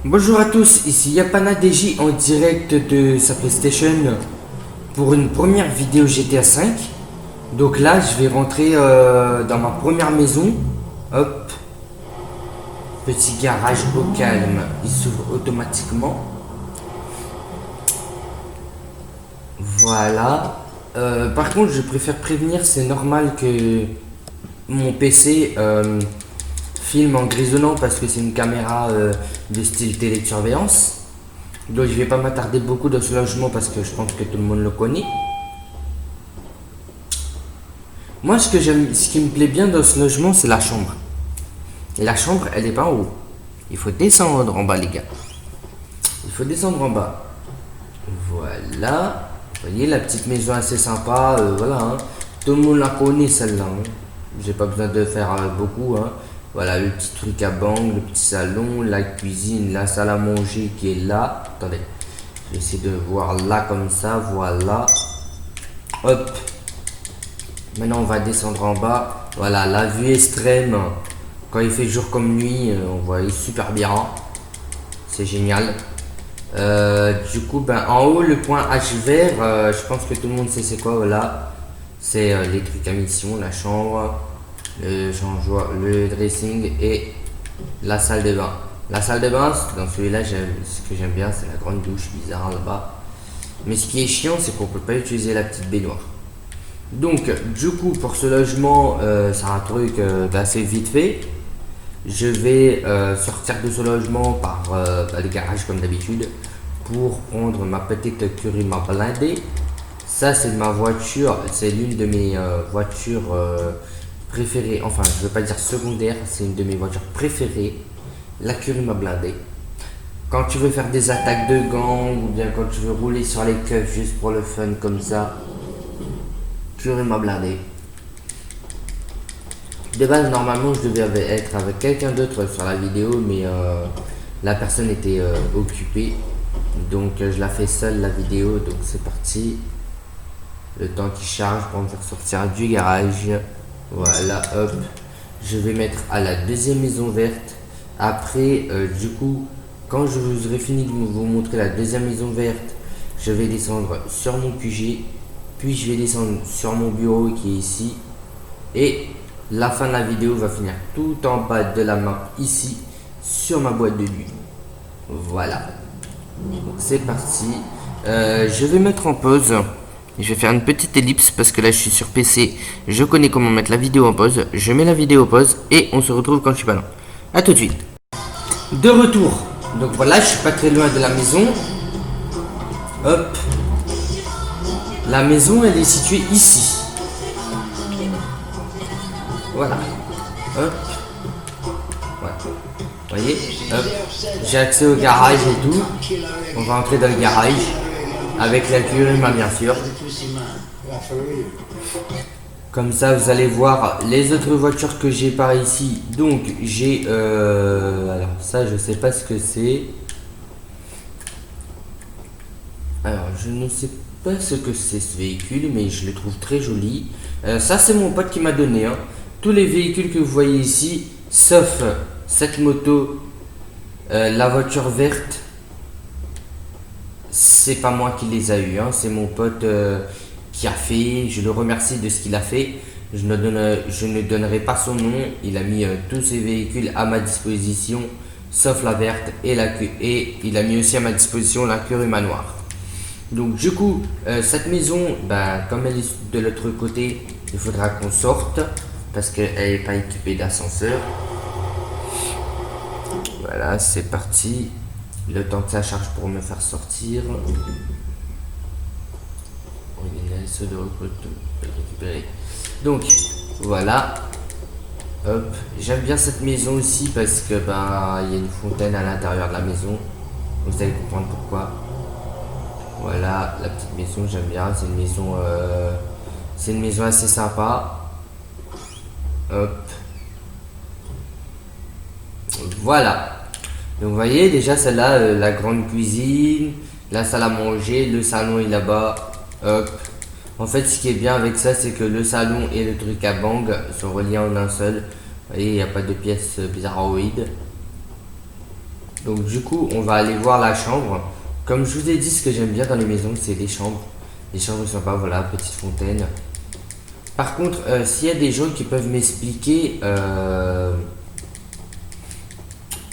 Bonjour à tous, ici Yapana DJ en direct de sa PlayStation pour une première vidéo GTA V. Donc là, je vais rentrer dans ma première maison. Hop, petit garage au calme, il s'ouvre automatiquement. Voilà. Par contre, je préfère prévenir, c'est normal que mon PC filme en grisonnant parce que c'est une caméra de style télé de surveillance. Donc je vais pas m'attarder beaucoup dans ce logement parce que je pense que tout le monde le connaît. Moi ce que j'aime, ce qui me plaît bien dans ce logement, c'est la chambre. Et la chambre, elle est pas en haut. Il faut descendre en bas les gars. Il faut descendre en bas. Voilà. Vous voyez la petite maison assez sympa, voilà. Hein. Tout le monde la connaît celle-là. Hein. J'ai pas besoin de faire beaucoup. Hein. Voilà le petit truc à bang, le petit salon, la cuisine, la salle à manger qui est là. Attendez, je vais essayer de voir là comme ça, voilà. Hop. Maintenant on va descendre en bas. Voilà, la vue extrême. Quand il fait jour comme nuit, on voit super bien. C'est génial. Du coup, ben, en haut, le point H vert, je pense que tout le monde sait c'est quoi, voilà. C'est les trucs à mission, la chambre, le dressing et la salle de bain. La salle de bain, dans celui-là, ce que j'aime bien, c'est la grande douche bizarre là-bas. Mais ce qui est chiant, c'est qu'on peut pas utiliser la petite baignoire. Donc, du coup, pour ce logement, c'est un truc assez vite fait. Je vais sortir de ce logement par le garage comme d'habitude pour prendre ma petite Kurima blindée. Ça c'est ma voiture, c'est l'une de mes voitures préférées, enfin je ne veux pas dire secondaire, c'est une de mes voitures préférées, la Kurima blindée. Quand tu veux faire des attaques de gang ou bien quand tu veux rouler sur les keufs juste pour le fun comme ça, Kurima blindée. De base, normalement, je devais être avec quelqu'un d'autre sur la vidéo, mais la personne était occupée. Donc, je la fais seule la vidéo. Donc, c'est parti. Le temps qui charge pour me faire sortir du garage. Voilà, hop. Je vais mettre à la deuxième maison verte. Après, du coup, quand je vous aurai fini de vous montrer la deuxième maison verte, je vais descendre sur mon QG. Puis, je vais descendre sur mon bureau qui est ici. Et la fin de la vidéo va finir tout en bas de la map ici sur ma boîte de nuit. Voilà. C'est parti. Je vais mettre en pause. Je vais faire une petite ellipse parce que là je suis sur PC. Je connais comment mettre la vidéo en pause. Je mets la vidéo en pause et on se retrouve quand je suis pas loin. A tout de suite. De retour. Donc voilà, je suis pas très loin de la maison. Hop. La maison elle est située ici. Voilà. Hop. Voilà. Vous voyez, hop. J'ai accès au garage et tout. On va entrer dans le garage. Avec la Kurima bien sûr. Comme ça vous allez voir les autres voitures que j'ai par ici. Donc j'ai alors ça je sais pas ce que c'est. Alors je ne sais pas ce que c'est ce véhicule, mais je le trouve très joli. Ça c'est mon pote qui m'a donné. Hein. Tous les véhicules que vous voyez ici, sauf cette moto, la voiture verte, c'est pas moi qui les a eu, hein, c'est mon pote qui a fait. Je le remercie de ce qu'il a fait. Je ne donnerai pas son nom. Il a mis tous ses véhicules à ma disposition, sauf la verte et il a mis aussi à ma disposition la Kurima noire. Donc du coup, cette maison, comme elle est de l'autre côté, il faudra qu'on sorte parce qu'elle n'est pas équipée d'ascenseur. Voilà, c'est parti. Le temps que ça charge pour me faire sortir. On est de récupérer. Donc voilà. Hop. J'aime bien cette maison aussi parce que il y a une fontaine à l'intérieur de la maison. Vous allez comprendre pourquoi. Voilà, la petite maison, j'aime bien. C'est une maison assez sympa. Hop. Voilà. Donc vous voyez déjà celle-là, la grande cuisine, la salle à manger, le salon est là-bas. Hop. En fait ce qui est bien avec ça c'est que le salon et le truc à bang sont reliés en un seul. Vous voyez il n'y a pas de pièces bizarroïdes. Donc du coup, on va aller voir la chambre. Comme je vous ai dit, ce que j'aime bien dans les maisons, c'est les chambres. Les chambres sympas, voilà, petite fontaine. Par contre, s'il y a des gens qui peuvent m'expliquer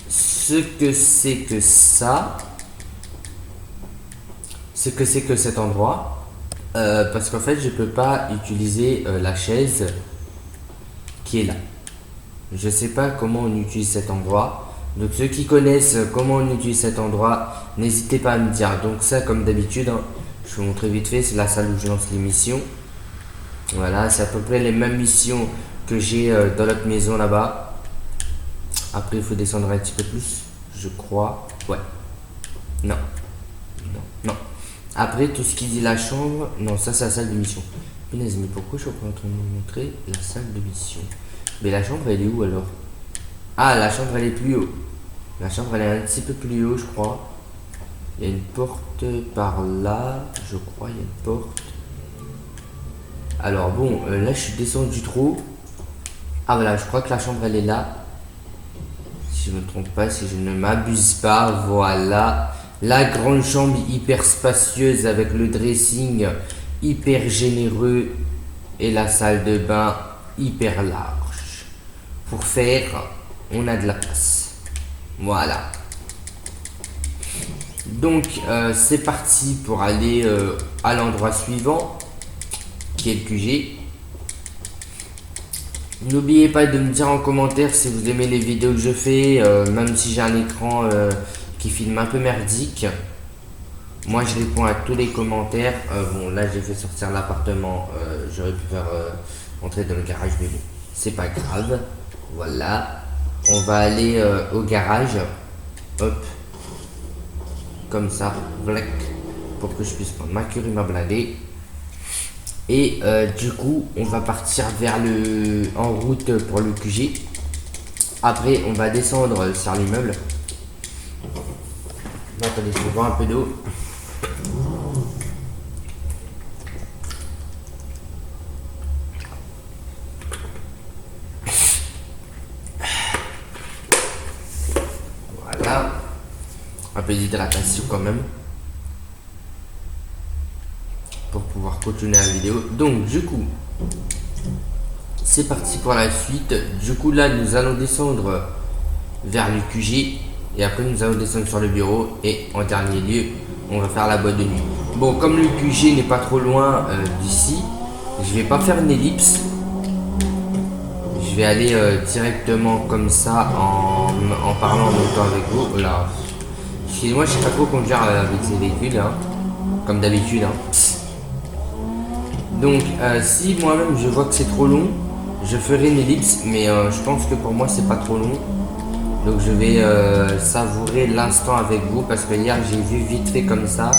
ce que c'est que ça, ce que c'est que cet endroit, parce qu'en fait, je peux pas utiliser la chaise qui est là. Je sais pas comment on utilise cet endroit. Donc ceux qui connaissent comment on utilise cet endroit, n'hésitez pas à me dire. Donc ça, comme d'habitude, hein, je vais vous montrer vite fait, c'est la salle où je lance les missions. Voilà, c'est à peu près les mêmes missions que j'ai dans l'autre maison là-bas. Après, il faut descendre un petit peu plus, je crois. Ouais. Non. Non. Non. Après, tout ce qui dit la chambre, non, ça c'est la salle de mission. Punaise, mais pourquoi je suis pas en train de vous montrer la salle de mission? Mais la chambre, elle est où alors? Ah, la chambre, elle est plus haut. La chambre, elle est un petit peu plus haut, je crois. Il y a une porte par là, je crois, il y a une porte. Alors bon, là, je suis descendu trop. Ah voilà, je crois que la chambre, elle est là. Si je ne me trompe pas, si je ne m'abuse pas, voilà. La grande chambre hyper spacieuse avec le dressing hyper généreux et la salle de bain hyper large. Pour faire, on a de la place. Voilà. Donc c'est parti pour aller à l'endroit suivant, qui est le QG. N'oubliez pas de me dire en commentaire si vous aimez les vidéos que je fais, même si j'ai un écran qui filme un peu merdique. Moi je réponds à tous les commentaires. Bon là j'ai fait sortir l'appartement, j'aurais pu faire entrer dans le garage, mais bon, c'est pas grave. Voilà, on va aller au garage. Hop, comme ça, black, pour que je puisse prendre ma curie, ma blindée. Et du coup, on va partir en route pour le QG. Après, on va descendre sur l'immeuble. Attendez, je vais boire un peu d'eau. Voilà. Un peu d'hydratation quand même. Pour pouvoir continuer la vidéo. Donc du coup, c'est parti pour la suite. Du coup là, nous allons descendre vers le QG. Et après, nous allons descendre sur le bureau. Et en dernier lieu, on va faire la boîte de nuit. Bon, comme le QG n'est pas trop loin d'ici, je vais pas faire une ellipse. Je vais aller directement comme ça en parlant en même temps avec vous. Voilà. Excusez-moi, je sais pas trop conduire avec ces véhicules, hein, comme d'habitude. Hein. Donc, si moi-même je vois que c'est trop long, je ferai une ellipse, mais je pense que pour moi c'est pas trop long. Donc je vais savourer l'instant avec vous parce que hier j'ai vu vite fait comme ça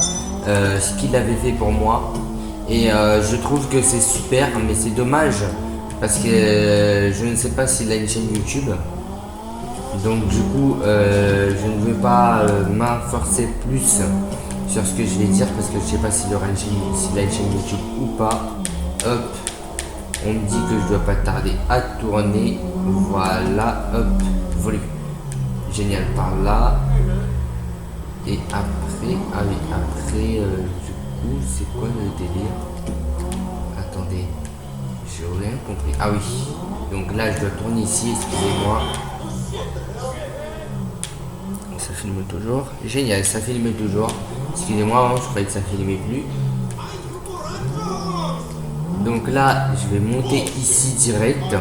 ce qu'il avait fait pour moi. Et je trouve que c'est super, mais c'est dommage parce que je ne sais pas s'il a une chaîne YouTube. Donc du coup, je ne veux pas m'inforcer plus sur ce que je vais dire parce que je sais pas s'il aura s'il a une chaîne YouTube ou pas. Hop, on me dit que je dois pas tarder à tourner. Voilà, hop, volume. Génial par là. Et après, ah oui, après, du coup, c'est quoi le délire? Attendez, j'ai rien compris. Ah oui, donc là, je dois tourner ici, excusez-moi. Ça filme toujours. Génial, ça filme toujours. Excusez-moi, je croyais que ça filmait plus. Donc là, je vais monter ici direct.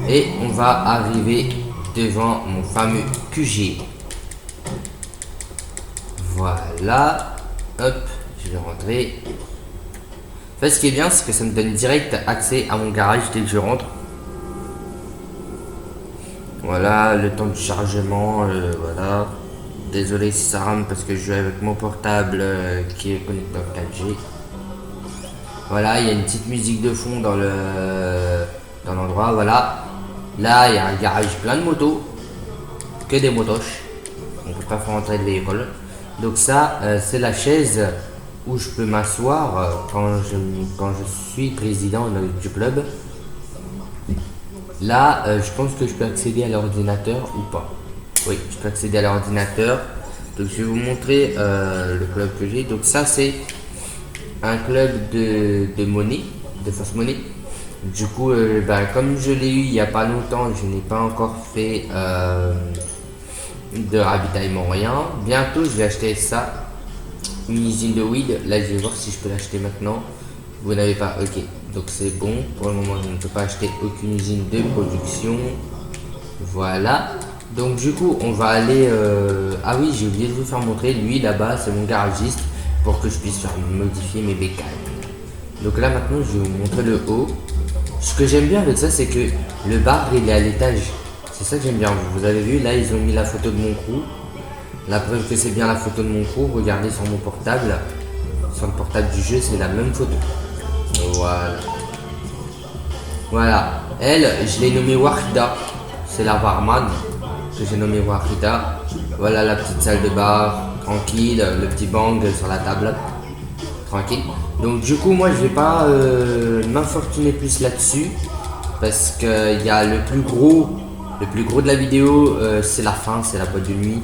Et on va arriver devant mon fameux QG. Voilà. Hop, je vais rentrer. En fait, ce qui est bien, c'est que ça me donne direct accès à mon garage dès que je rentre. Voilà, le temps de chargement, voilà. Désolé si ça rame parce que je joue avec mon portable qui est connecté en 4G. Voilà, il y a une petite musique de fond dans l'endroit, voilà. Là, il y a un garage plein de motos, que des motoches. On peut pas faire entrer de véhicule. Donc ça, c'est la chaise où je peux m'asseoir quand je suis président du club. Là, je pense que je peux accéder à l'ordinateur ou pas. Oui, je peux accéder à l'ordinateur. Donc je vais vous montrer le club que j'ai. Donc ça c'est un club de monnaie, de fausse monnaie. Du coup, comme je l'ai eu il n'y a pas longtemps, je n'ai pas encore fait de ravitaillement, rien. Bientôt je vais acheter ça, une usine de weed. Là je vais voir si je peux l'acheter maintenant. Vous n'avez pas, ok, donc c'est bon. Pour le moment je ne peux pas acheter aucune usine de production. Voilà. Donc du coup on va aller ah oui, j'ai oublié de vous faire montrer, lui là-bas c'est mon garagiste pour que je puisse faire modifier mes bécanes. Donc là maintenant je vais vous montrer le haut. Ce que j'aime bien avec ça c'est que le bar il est à l'étage. C'est ça que j'aime bien. Vous avez vu là ils ont mis la photo de mon crew. La preuve que c'est bien la photo de mon crew. Regardez sur mon portable. Sur le portable du jeu c'est la même photo. Voilà. Voilà. Elle je l'ai nommée Wahida. C'est la barman que j'ai nommé Wahida. Voilà la petite salle de bar, tranquille, le petit bang sur la table, tranquille. Donc du coup moi je vais pas m'infortuner plus là-dessus parce que il y a le plus gros de la vidéo, c'est la fin, c'est la boîte de nuit.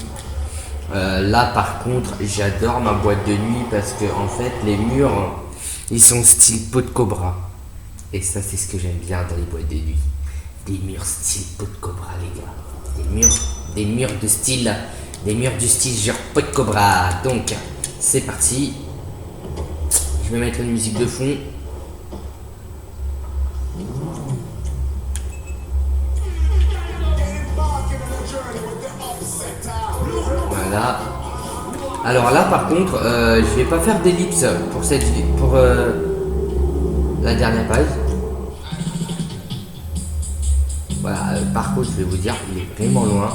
Là par contre j'adore ma boîte de nuit parce que en fait les murs ils sont style peau de cobra et ça c'est ce que j'aime bien dans les boîtes de nuit. Des murs style peau de cobra les gars. Des murs du style genre peau de cobra. Donc c'est parti. Je vais mettre une musique de fond. Voilà. Alors là par contre je vais pas faire d'ellipse pour la dernière page. Voilà, par contre, je vais vous dire, il est vraiment loin.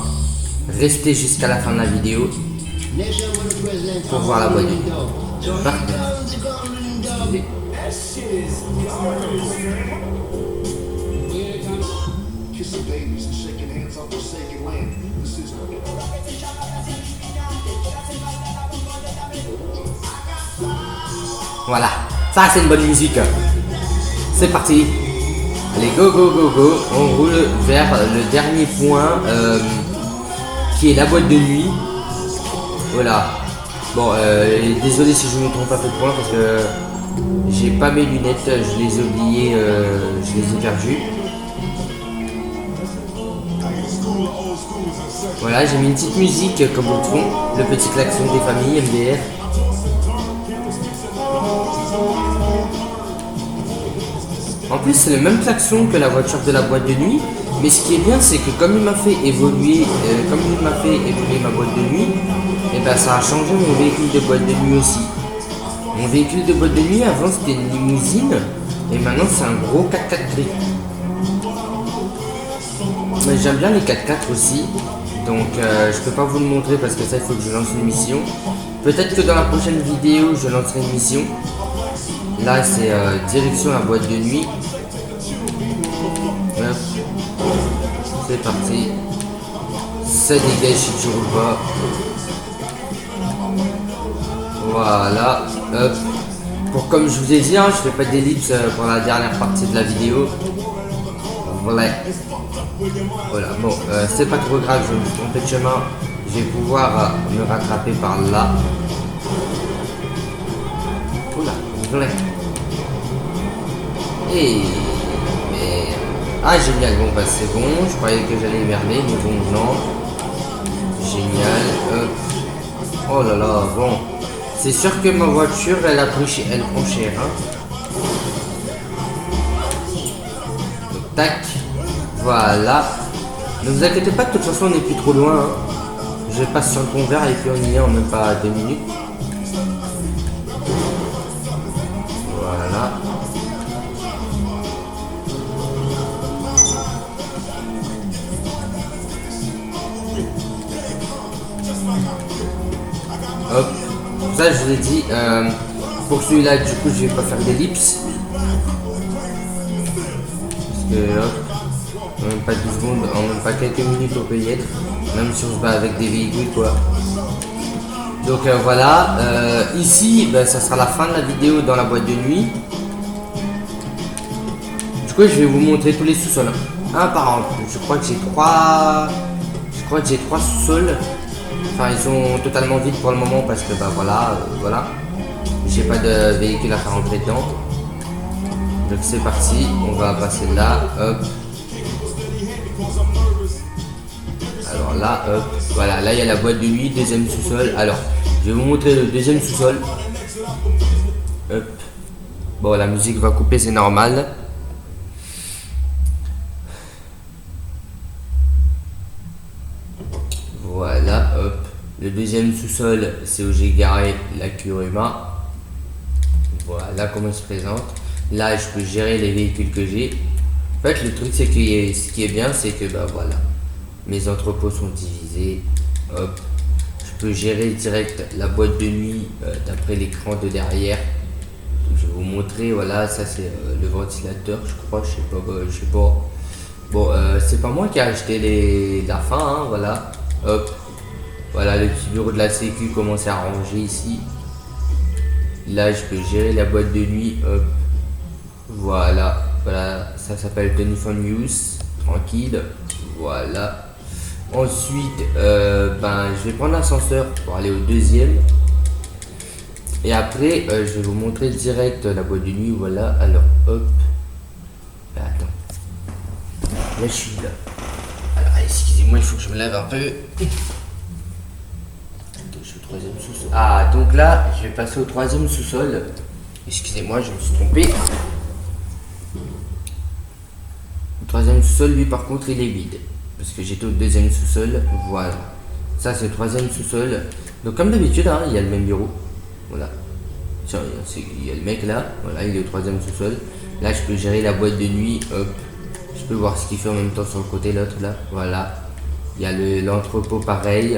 Restez jusqu'à la fin de la vidéo pour voir la boîte de nuit. Parfait. Voilà, ça c'est une bonne musique. C'est parti. Allez, go, go, go, go. On roule vers le dernier point qui est la boîte de nuit. Voilà. Bon, désolé si je me trompe un peu de point parce que j'ai pas mes lunettes, je les ai oubliées, je les ai perdues. Voilà, j'ai mis une petite musique comme au fond, le petit klaxon des familles MDR. En plus c'est le même klaxon que la voiture de la boîte de nuit, mais ce qui est bien c'est que comme il m'a fait évoluer ma boîte de nuit, et ben ça a changé mon véhicule de boîte de nuit aussi. Mon véhicule de boîte de nuit avant c'était une limousine et maintenant c'est un gros 4x4 gris. Mais j'aime bien les 4x4 aussi, donc je peux pas vous le montrer parce que ça il faut que je lance une mission. Peut-être que dans la prochaine vidéo je lancerai une mission. Là c'est direction la boîte de nuit. Hop. C'est parti. Ça dégage si tu roules pas. Voilà. Hop. Pour comme je vous ai dit, hein, je fais pas d'ellipse pour la dernière partie de la vidéo. Voilà. Voilà. Bon, c'est pas trop grave, je vais me tromper de chemin. Je vais pouvoir me rattraper par là. Oula, voilà. Et mais... Ah génial, bon bah c'est bon, je croyais que j'allais merder, mais bon non. Génial, hop. Oh là là, bon. C'est sûr que ma voiture elle prend cher hein. Donc, tac. Voilà. Ne vous inquiétez pas, de toute façon on n'est plus trop loin hein. Je passe sur le pont vert et puis on y est en même pas 2 minutes. Voilà. Hop, ça je vous ai dit, pour celui-là du coup je vais pas faire d'ellipse. Parce que hop, en même pas 10 secondes, en même pas quelques minutes on peut y être. Même si on se bat avec des véhicules quoi. Donc voilà, ici ça sera la fin de la vidéo dans la boîte de nuit. Du coup je vais vous montrer tous les sous-sols. Un par un, je crois que j'ai 3 sous-sols. Enfin, ils sont totalement vides pour le moment parce que bah voilà, voilà. J'ai pas de véhicule à faire rentrer dedans. Donc c'est parti, on va passer là, hop. Alors là, hop, voilà, là il y a la boîte de nuit, deuxième sous-sol. Alors, je vais vous montrer le deuxième sous-sol. Hop. Bon, la musique va couper, c'est normal. Voilà, hop. Le deuxième sous-sol, c'est où j'ai garé la Kuruma. Voilà comment il se présente. Là, je peux gérer les véhicules que j'ai. En fait, le truc, c'est que ce qui est bien, c'est que bah voilà, mes entrepôts sont divisés. Hop, je peux gérer direct la boîte de nuit d'après l'écran de derrière. Donc, je vais vous montrer. Voilà, ça c'est le ventilateur, je crois. Je sais pas, je sais pas. Bon, c'est pas moi qui ai acheté la fin, hein, voilà. Hop, voilà le petit bureau de la sécu commence à ranger ici. Là, je peux gérer la boîte de nuit. Hop. Voilà, voilà, ça s'appelle Tony Phone Use, tranquille. Voilà. Ensuite, ben, je vais prendre l'ascenseur pour aller au deuxième. Et après, je vais vous montrer direct la boîte de nuit. Voilà, alors hop. Attends. Là, je suis là. Alors, excusez-moi, il faut que je me lève un peu. Troisième sous-sol. Ah, donc là, je vais passer au troisième sous-sol. Excusez-moi, je me suis trompé. Le troisième sous-sol, lui, par contre, il est vide. Parce que j'étais au deuxième sous-sol. Voilà. Ça, c'est le troisième sous-sol. Donc, comme d'habitude, hein, il y a le même bureau. Voilà. Il y a le mec là. Voilà, il est au troisième sous-sol. Là, je peux gérer la boîte de nuit. Hop. Je peux voir ce qu'il fait en même temps sur le côté, l'autre là. Voilà. Il y a l'entrepôt pareil.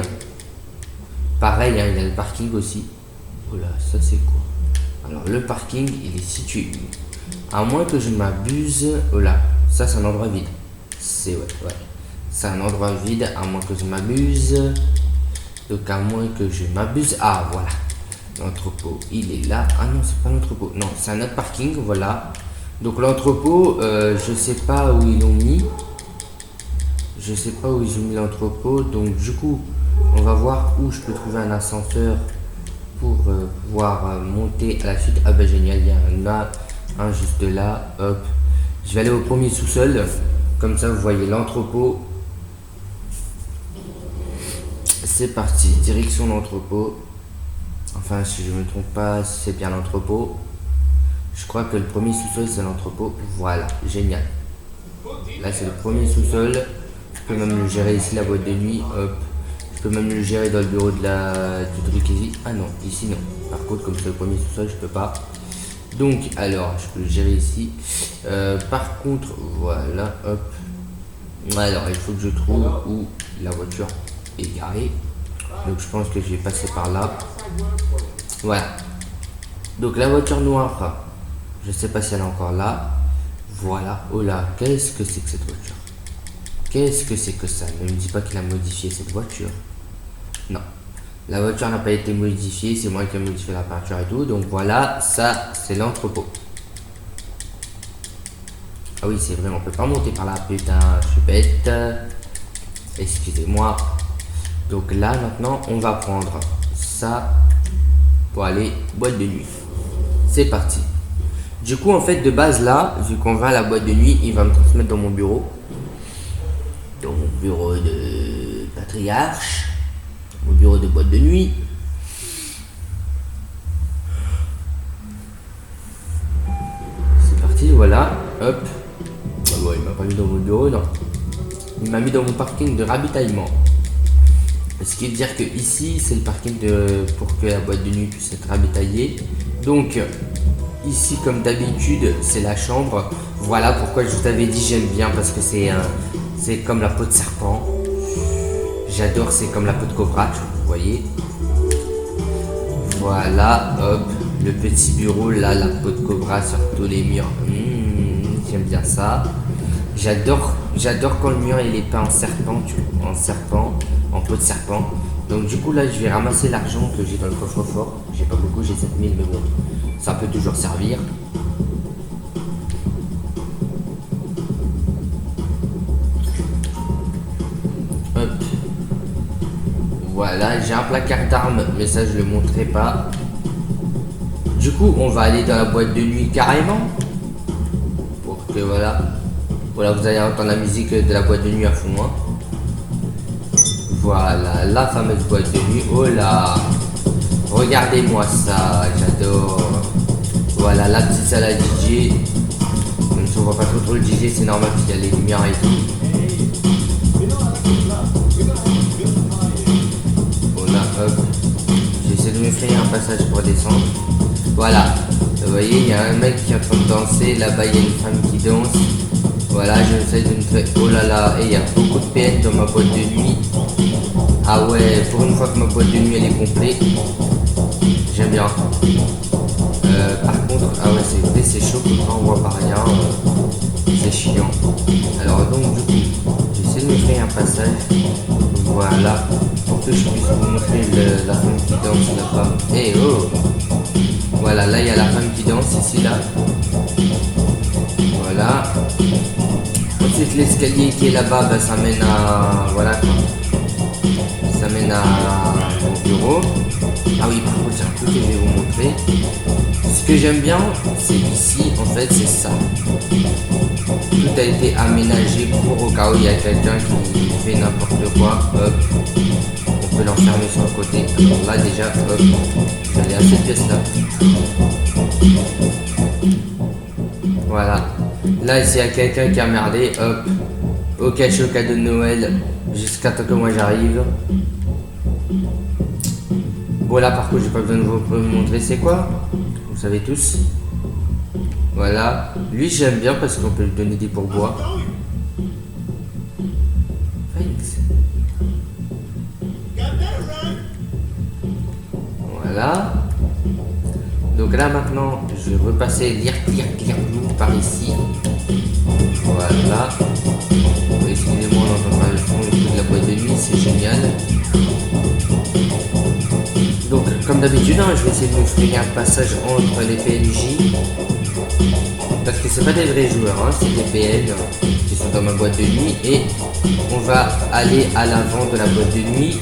Pareil, hein, il y a le parking aussi. Voilà, ça c'est quoi? Alors le parking, il est situé où? À moins que je m'abuse. Oh là, ça c'est un endroit vide. C'est ouais. C'est un endroit vide, à moins que je m'abuse. Donc à moins que je m'abuse. Ah voilà. L'entrepôt, il est là. Ah non, c'est pas l'entrepôt. Non, c'est un autre parking, voilà. Donc l'entrepôt, je sais pas où ils l'ont mis. Je sais pas où ils ont mis l'entrepôt. Donc du coup, on va voir où je peux trouver un ascenseur pour pouvoir monter à la suite. Ah bah génial, il y en a un juste là. Hop. Je vais aller au premier sous-sol. Comme ça, vous voyez l'entrepôt. C'est parti, direction l'entrepôt. Enfin, si je ne me trompe pas, c'est bien l'entrepôt. Je crois que le premier sous-sol, c'est l'entrepôt. Voilà, génial. Là, c'est le premier sous-sol. Je peux même le gérer ici, la boîte de nuit. Hop. Je peux même le gérer dans le bureau du truc ici. Ah non, ici non. Par contre, comme c'est le premier sous-sol, je peux pas. Donc, alors, je peux le gérer ici. Par contre, voilà, hop. Alors, il faut que je trouve où la voiture est garée. Donc, je pense que je vais passer par là. Voilà. Donc, la voiture noire, je sais pas si elle est encore là. Voilà. Oh là, qu'est-ce que c'est que cette voiture? Qu'est-ce que c'est que ça? Ne me dis pas qu'il a modifié cette voiture. Non. La voiture n'a pas été modifiée, c'est moi qui ai modifié la peinture et tout. Donc voilà, ça c'est l'entrepôt. Ah oui, c'est vrai, on peut pas monter par là. Putain, je suis bête. Excusez-moi. Donc là, maintenant, on va prendre ça pour aller boîte de nuit. C'est parti. Du coup, en fait, de base là, vu qu'on va à la boîte de nuit, il va me transmettre dans mon bureau. Dans mon bureau de patriarche. Mon bureau de boîte de nuit. C'est parti, voilà. Hop. Ah bon, il m'a pas mis dans mon bureau, non. Il m'a mis dans mon parking de ravitaillement. Ce qui veut dire que ici, c'est le parking pour que la boîte de nuit puisse être ravitaillée. Donc, ici, comme d'habitude, c'est la chambre. Voilà pourquoi je vous avais dit j'aime bien, parce que c'est comme la peau de serpent. J'adore, c'est comme la peau de cobra, vous voyez. Voilà, hop, le petit bureau, là, la peau de cobra sur tous les murs. J'aime bien ça. J'adore quand le mur il est peint en serpent, en peau de serpent. Donc du coup là, je vais ramasser l'argent que j'ai dans le coffre-fort. J'ai pas beaucoup, j'ai 7000, mais bon, ça peut toujours servir. Voilà, j'ai un placard d'armes, mais ça je le montrerai pas. Du coup, on va aller dans la boîte de nuit carrément. Pour que voilà. Voilà, vous allez entendre la musique de la boîte de nuit à fond. Hein. Voilà, la fameuse boîte de nuit. Oh là! Regardez-moi ça, j'adore. Voilà, la petite salle à DJ. Même si on voit pas trop le DJ, c'est normal parce qu'il y a les lumières et tout. Voilà, hop. J'essaie de me faire un passage pour descendre. Voilà, vous voyez, il y a un mec qui est en train de danser. Là-bas, il y a une femme qui danse. Voilà, j'essaie de me faire. Oh là là, et il y a beaucoup de PN dans ma boîte de nuit. Ah ouais, pour une fois que ma boîte de nuit elle est complète. J'aime bien. Par contre, ah ouais, c'est chaud quand on voit pas rien. C'est chiant. Alors donc du coup, j'essaie de me faire un passage. Voilà. Pour que je puisse vous montrer la femme qui danse là-bas. Eh oh! Voilà, là il y a la femme qui danse ici là. Voilà. Ensuite l'escalier qui est là-bas, bah, ça mène à. Voilà quoi. Ça mène à mon bureau. Ah oui, par contre, j'ai un truc que je vais vous montrer. Ce que j'aime bien, c'est ici, en fait, c'est ça. Tout a été aménagé pour au cas où il y a quelqu'un qui fait n'importe quoi. Hop, on peut l'enfermer sur le côté. Alors là, déjà, hop, j'allais à cette pièce-là. Voilà. Là, s'il y a quelqu'un qui a merdé, hop, au cache au cadeau de Noël, jusqu'à temps que moi j'arrive. Bon là par contre j'ai pas besoin de vous montrer c'est quoi. Vous savez tous. Voilà. Lui j'aime bien parce qu'on peut lui donner des pourboires. Voilà. Donc là maintenant je vais repasser lire par ici. Voilà. Excusez-moi on entend pas le fond, le coup de la boîte de nuit, c'est génial. Donc, comme d'habitude, hein, je vais essayer de vous faire un passage entre les PNJ. Parce que c'est pas des vrais joueurs, hein, c'est des PN qui sont dans ma boîte de nuit. Et on va aller à l'avant de la boîte de nuit.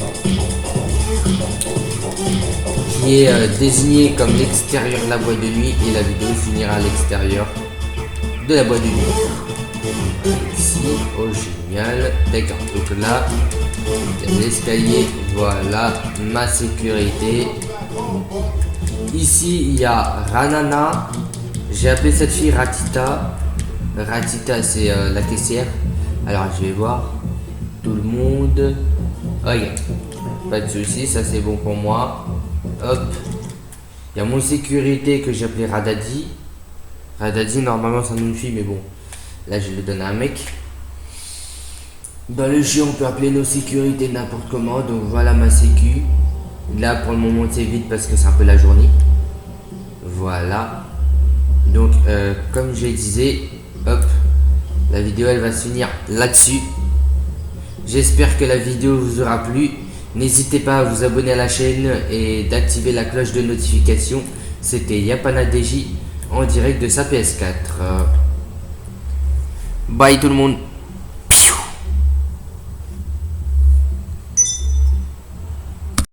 Qui est désignée comme l'extérieur de la boîte de nuit. Et la vidéo finira à l'extérieur de la boîte de nuit. Ici, oh génial. D'accord, donc là. L'escalier, voilà ma sécurité. Ici il y a Ranana. J'ai appelé cette fille Ratita. Ratita c'est la caissière. Alors je vais voir tout le monde. Ok, pas de soucis, ça c'est bon pour moi. Hop, il y a mon sécurité que j'ai appelé Radadi. Radadi normalement c'est une fille mais bon, là je le donne à un mec. Dans le jeu, on peut appeler nos sécurités n'importe comment. Donc voilà ma sécu. Là, pour le moment, c'est vide parce que c'est un peu la journée. Voilà. Donc, comme je disais, hop, la vidéo, elle va se finir là-dessus. J'espère que la vidéo vous aura plu. N'hésitez pas à vous abonner à la chaîne et d'activer la cloche de notification. C'était YapanaDJ en direct de sa PS4. Bye tout le monde.